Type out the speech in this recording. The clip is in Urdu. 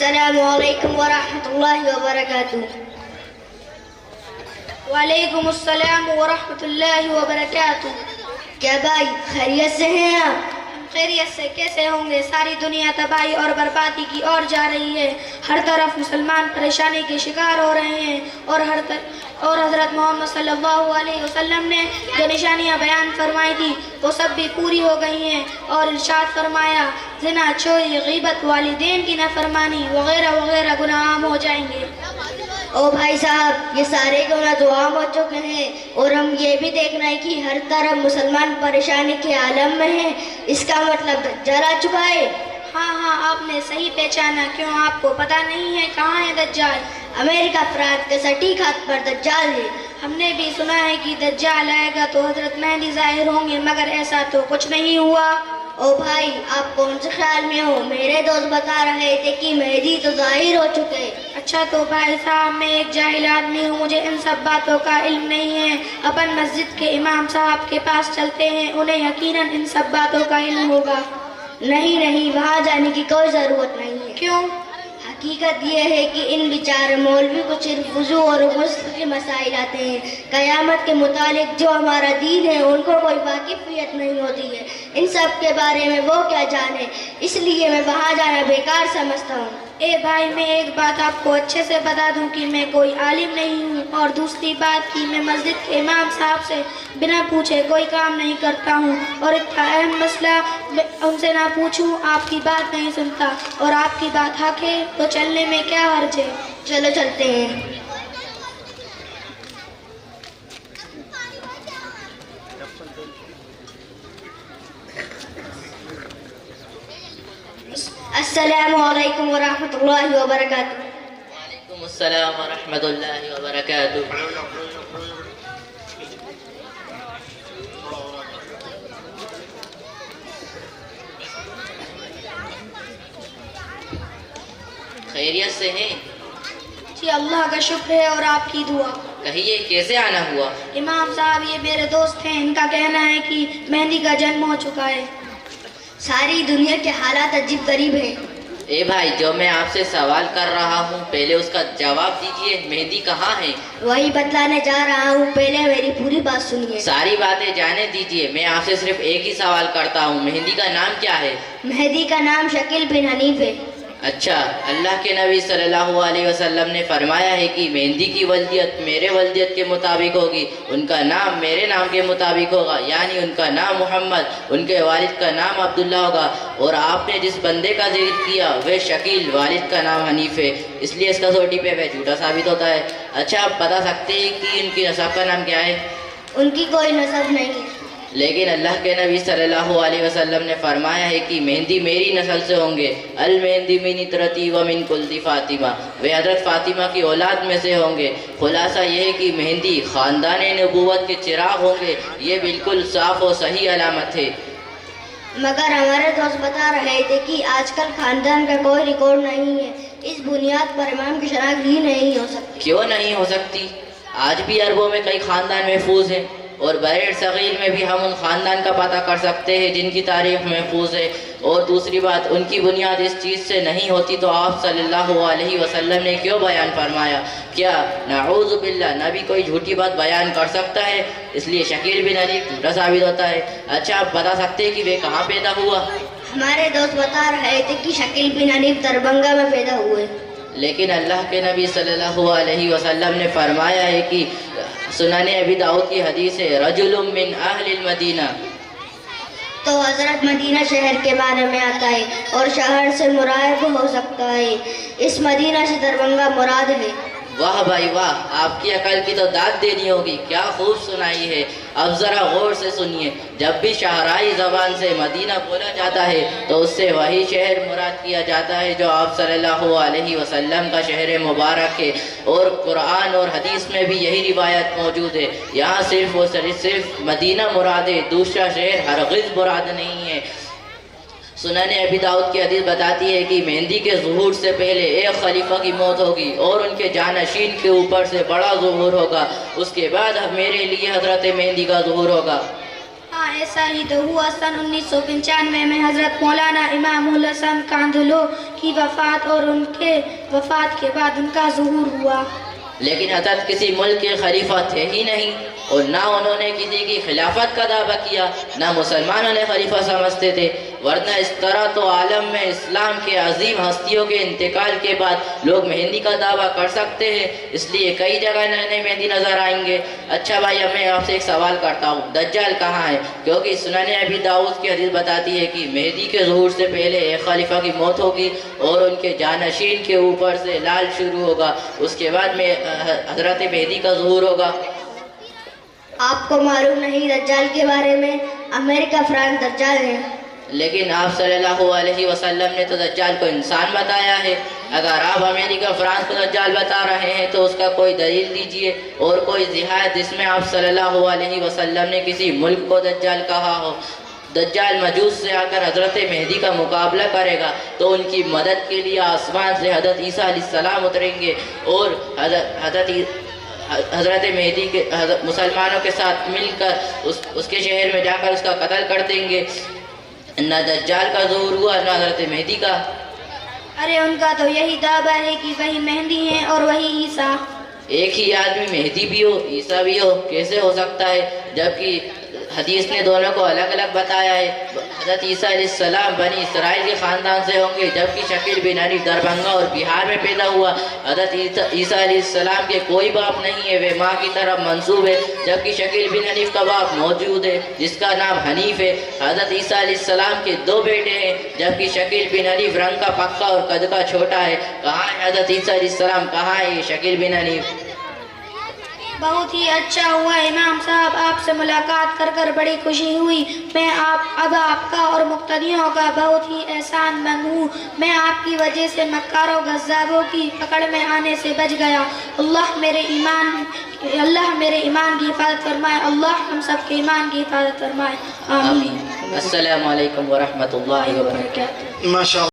السلام علیکم ورحمۃ اللہ وبرکاتہ. وعلیکم السلام ورحمۃ اللہ وبرکاتہ. کیا بھائی خیریت سے ہیں آپ؟ ہم خیریت سے کیسے ہوں گے؟ ساری دنیا تباہی اور بربادی کی اور جا رہی ہے. ہر طرف مسلمان پریشانی کے شکار ہو رہے ہیں اور حضرت محمد صلی اللہ علیہ وسلم نے جو نشانیاں بیان فرمائی تھی وہ سب بھی پوری ہو گئی ہیں. اور ارشاد فرمایا زنا، چوری، غیبت، والدین کی نافرمانی وغیرہ وغیرہ گناہ عام ہو جائیں گے. او بھائی صاحب، یہ سارے گناہ تو عام ہو چکے ہیں اور ہم یہ بھی دیکھ رہے ہیں کہ ہر طرف مسلمان پریشانی کے عالم میں ہیں. اس کا مطلب دجال آ چکا ہے. ہاں آپ نے صحیح پہچانا. کیوں آپ کو پتہ نہیں ہے کہاں ہے دجال؟ امریکہ فرانس کے سٹیک ہاتھ پر دجال ہے. ہم نے بھی سنا ہے کہ دجال آئے گا تو حضرت مہدی ظاہر ہوں گے، مگر ایسا تو کچھ نہیں ہوا. او بھائی، آپ کون سے خیال میں ہو؟ میرے دوست بتا رہے تھے کہ مہدی تو ظاہر ہو چکے. اچھا تو بھائی صاحب، میں ایک جاہل آدمی ہوں، مجھے ان سب باتوں کا علم نہیں ہے. اپن مسجد کے امام صاحب کے پاس چلتے ہیں، انہیں یقیناً ان سب باتوں کا علم ہوگا. نہیں، وہاں جانے کی کوئی ضرورت نہیں ہے. کیوں؟ حقیقت یہ ہے کہ ان بیچارے مولوی کو صرف وضو اور غسل کے مسائل آتے ہیں. قیامت کے متعلق جو ہمارا دین ہے ان کو کوئی واقفیت نہیں ہوتی ہے. ان سب کے بارے میں وہ کیا جانے، اس لیے میں وہاں جانا بیکار سمجھتا ہوں. اے بھائی، میں ایک بات آپ کو اچھے سے بتا دوں کہ میں کوئی عالم نہیں ہوں، اور دوسری بات کہ میں مسجد کے امام صاحب سے بنا پوچھے کوئی کام نہیں کرتا ہوں، اور اتنا اہم مسئلہ ان سے نہ پوچھوں آپ کی بات نہیں سنتا. اور آپ کی بات حق ہے تو چلنے میں کیا حرج ہے؟ چلو چلتے ہیں. السلام علیکم ورحمۃ اللہ وبرکاتہ. وعلیکم السلام ورحمۃ اللہ وبرکاتہ. خیریت سے ہیں؟ جی اللہ کا شکر ہے اور آپ کی دعا. کہیے کیسے آنا ہوا؟ امام صاحب یہ میرے دوست ہیں، ان کا کہنا ہے کہ مہندی کا جنم ہو چکا ہے. ساری دنیا کے حالات عجیب غریب ہیں. اے بھائی، جو میں آپ سے سوال کر رہا ہوں پہلے اس کا جواب دیجئے. مہندی کہاں ہے؟ وہی بتلانے جا رہا ہوں، پہلے میری پوری بات سنیے. ساری باتیں جانے دیجئے، میں آپ سے صرف ایک ہی سوال کرتا ہوں. مہندی کا نام کیا ہے؟ مہدی کا نام شکیل بن حنیف ہے. اچھا، اللہ کے نبی صلی اللہ علیہ وسلم نے فرمایا ہے کہ مہندی کی ولدیت میرے ولدیت کے مطابق ہوگی، ان کا نام میرے نام کے مطابق ہوگا، یعنی ان کا نام محمد، ان کے والد کا نام عبداللہ ہوگا. اور آپ نے جس بندے کا ذکر کیا وہ شکیل، والد کا نام حنیف ہے، اس لیے اس کا سوٹی پہ وہ جھوٹا ثابت ہوتا ہے. اچھا، آپ بتا سکتے ہیں کہ ان کی نسب کا نام کیا ہے؟ ان کی کوئی نسب نہیں ہے. لیکن اللہ کے نبی صلی اللہ علیہ وسلم نے فرمایا ہے کہ مہندی میری نسل سے ہوں گے. المہندی من اطرتی ومن کلتی فاطمہ، وہ حضرت فاطمہ کی اولاد میں سے ہوں گے. خلاصہ یہ ہے کہ مہندی خاندان نبوت کے چراغ ہوں گے. یہ بالکل صاف و صحیح علامت ہے. مگر ہمارے دوست بتا رہے تھے کہ آج کل خاندان کا کوئی ریکارڈ نہیں ہے. اس بنیاد پر امام کی شناخت ہی نہیں ہو سکتی. کیوں نہیں ہو سکتی؟ آج بھی عربوں میں کئی خاندان محفوظ ہیں، اور بحر صغیر میں بھی ہم ان خاندان کا پتہ کر سکتے ہیں جن کی تاریخ محفوظ ہے. اور دوسری بات، ان کی بنیاد اس چیز سے نہیں ہوتی تو آپ صلی اللہ علیہ وسلم نے کیوں بیان فرمایا؟ کیا نعوذ باللہ نبی کوئی جھوٹی بات بیان کر سکتا ہے؟ اس لیے شکیل بن حنیف جھوٹا ثابت ہوتا ہے. اچھا، آپ بتا سکتے ہیں کہ وہ کہاں پیدا ہوا؟ ہمارے دوست بتا رہے تھے کہ شکیل بن حنیف دربھنگہ میں پیدا ہوئے. لیکن اللہ کے نبی صلی اللہ علیہ وسلم نے فرمایا ہے کہ سنن ابی داؤد کی حدیث ہے، رجل من اہل المدینہ. تو حضرت مدینہ شہر کے بارے میں آتا ہے، اور شہر سے مراد ہو سکتا ہے. اس مدینہ سے دربھنگہ مراد ہے. واہ بھائی واہ، آپ کی عقل کی تو داد دینی ہوگی. کیا خوب سنائی ہے. اب ذرا غور سے سنیے. جب بھی شاہرائی زبان سے مدینہ بولا جاتا ہے تو اس سے وہی شہر مراد کیا جاتا ہے جو آپ صلی اللہ علیہ وسلم کا شہر مبارک ہے. اور قرآن اور حدیث میں بھی یہی روایت موجود ہے. یہاں صرف و صرف مدینہ مراد ہے، دوسرا شہر ہرگز مراد نہیں ہے. سنن ابی داؤد کی حدیث بتاتی ہے کہ مہندی کے ظہور سے پہلے ایک خلیفہ کی موت ہوگی اور ان کے جانشین کے اوپر سے بڑا ظہور ہوگا. اس کے بعد اب میرے لیے حضرت مہندی کا ظہور ہوگا. ہاں ایسا ہی تو ہوا سن 1995 میں حضرت مولانا امام الحسن کاندھلو کی وفات اور ان کے وفات کے بعد ان کا ظہور ہوا. لیکن حضرت کسی ملک کے خلیفہ تھے ہی نہیں اور نہ انہوں نے کسی کی خلافت کا دعویٰ کیا، نہ مسلمانوں نے خلیفہ سمجھتے تھے، ورنہ اس طرح تو عالم میں اسلام کے عظیم ہستیوں کے انتقال کے بعد لوگ مہندی کا دعویٰ کر سکتے ہیں. اس لیے کئی جگہ نئے نئے مہندی نظر آئیں گے. اچھا بھائی، میں آپ سے ایک سوال کرتا ہوں، دجال کہاں ہے؟ کیونکہ سنن ابی داؤد کی حدیث بتاتی ہے کہ مہدی کے ظہور سے پہلے ایک خلیفہ کی موت ہوگی اور ان کے جانشین کے اوپر سے لال شروع ہوگا، اس کے بعد میں حضرت مہدی کا ظہور ہوگا. آپ کو معلوم نہیں دجال کے بارے میں؟ امریکہ فرانس دجال ہے. لیکن آپ صلی اللہ علیہ وسلم نے تو دجال کو انسان بتایا ہے. اگر آپ امریکہ فرانس کو دجال بتا رہے ہیں تو اس کا کوئی دلیل دیجئے اور کوئی زیادت جس میں آپ صلی اللہ علیہ وسلم نے کسی ملک کو دجال کہا ہو. دجال مجوس سے آ کر حضرت مہدی کا مقابلہ کرے گا تو ان کی مدد کے لیے آسمان سے حضرت عیسیٰ علیہ السلام اتریں گے اور حضرت مہدی کے مسلمانوں کے ساتھ مل کر اس کے شہر میں جا کر اس کا قتل کر دیں گے. نہ دجال کا ظہور ہوا نہ حضرت مہدی کا. ارے ان کا تو یہی دعویٰ ہے کہ وہی مہندی ہیں اور وہی عیسیٰ. ایک ہی آدمی مہدی بھی ہو عیسیٰ بھی ہو، کیسے ہو سکتا ہے؟ جبکہ حدیث نے دونوں کو الگ الگ بتایا ہے. حضرت عیسیٰ علیہ السلام بنی اسرائیل کے خاندان سے ہوں گے، جبکہ شکیل بن حنیف دربھنگہ اور بہار میں پیدا ہوا. حضرت عیسیٰ علیہ السلام کے کوئی باپ نہیں ہے، وہ ماں کی طرف منسوب ہے، جبکہ شکیل بن حنیف کا باپ موجود ہے جس کا نام حنیف ہے. حضرت عیسیٰ علیہ السلام کے دو بیٹے ہیں، جبکہ شکیل بن حنیف رنگ کا پکا اور قد کا چھوٹا ہے. کہاں ہے حضرت عیسیٰ علیہ السلام؟ کہاں ہے یہ شکیل بن حنیف؟ بہت ہی اچھا ہوا امام صاحب، آپ سے ملاقات کر کر بڑی خوشی ہوئی. میں اب آپ کا اور مقتدیوں کا بہت ہی احسان مند ہوں. میں آپ کی وجہ سے مکاروں غضابوں کی پکڑ میں آنے سے بچ گیا. اللہ میرے ایمان کی حفاظت فرمائے. اللہ ہم سب کے ایمان کی حفاظت فرمائے. آمین. السلام علیکم ورحمۃ اللہ وبرکاتہ. ماشاء